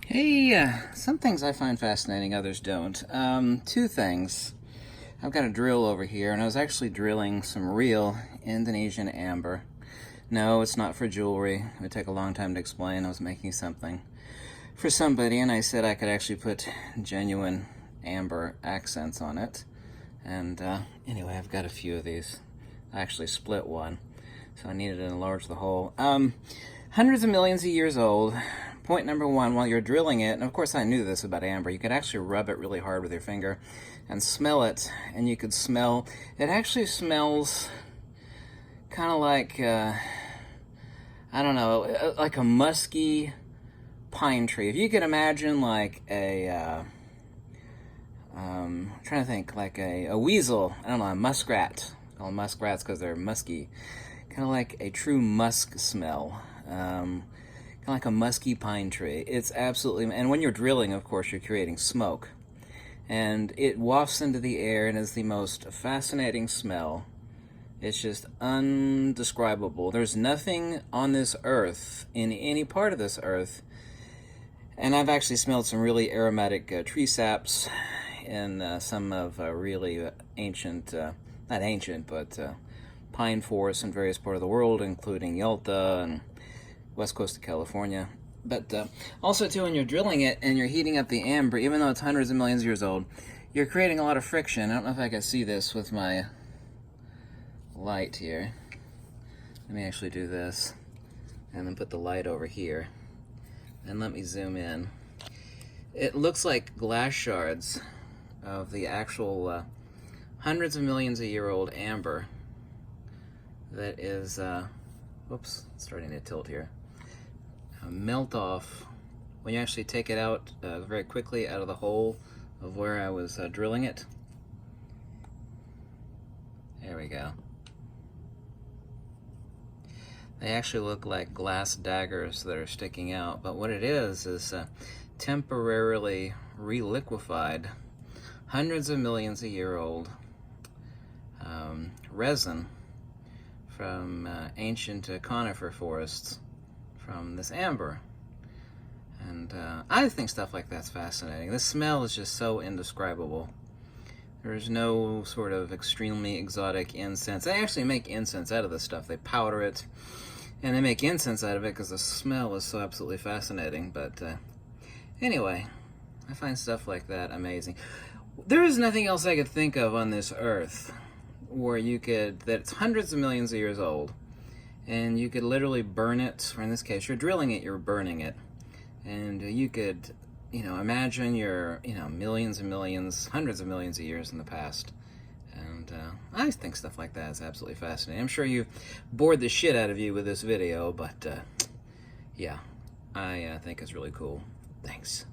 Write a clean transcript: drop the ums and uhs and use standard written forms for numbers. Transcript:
Hey, some things I find fascinating, others don't. Two things. I've got a drill over here, and I was actually drilling some real Indonesian amber. No, it's not for jewelry. It would take a long time to explain. I was making something for somebody, and I said I could actually put genuine amber accents on it. And anyway, I've got a few of these. I actually split one, so I needed to enlarge the hole. Hundreds of millions of years old. Point number one, while you're drilling it, and of course I knew this about amber, you could actually rub it really hard with your finger and smell it, and you could smell, it actually smells kind of like, I don't know, like a musky pine tree. If you could imagine like I'm trying to think, like a weasel, I don't know, a muskrat. I call them muskrats because they're musky. Kind of like a true musk smell. Kind of like a musky pine tree. It's absolutely, and when you're drilling, of course, you're creating smoke. And it wafts into the air and is the most fascinating smell. It's just undescribable. There's nothing on this earth, in any part of this earth, and I've actually smelled some really aromatic tree saps in some of really ancient, not ancient, but pine forests in various parts of the world, including Yalta and west coast of California. But also, too, when you're drilling it and you're heating up the amber, even though it's hundreds of millions of years old, you're creating a lot of friction. I don't know if I can see this with my light here. Let me actually do this and then put the light over here. And let me zoom in. It looks like glass shards of the actual hundreds of millions of year old amber that is, whoops, it's starting to tilt here. Melt off when you actually take it out very quickly out of the hole of where I was drilling it. There we go. They actually look like glass daggers that are sticking out, but what it is temporarily reliquefied, hundreds of millions of year old resin from ancient conifer forests from this amber. And I think stuff like that's fascinating. The smell is just so indescribable. There's no sort of extremely exotic incense. They actually make incense out of this stuff. They powder it, and they make incense out of it because the smell is so absolutely fascinating. But anyway, I find stuff like that amazing. There is nothing else I could think of on this earth where you could, that's hundreds of millions of years old, and you could literally burn it, or in this case, you're drilling it, you're burning it. And you could, imagine you're, millions and millions, hundreds of millions of years in the past. And I think stuff like that is absolutely fascinating. I'm sure you bored the shit out of you with this video, but yeah, I think it's really cool. Thanks.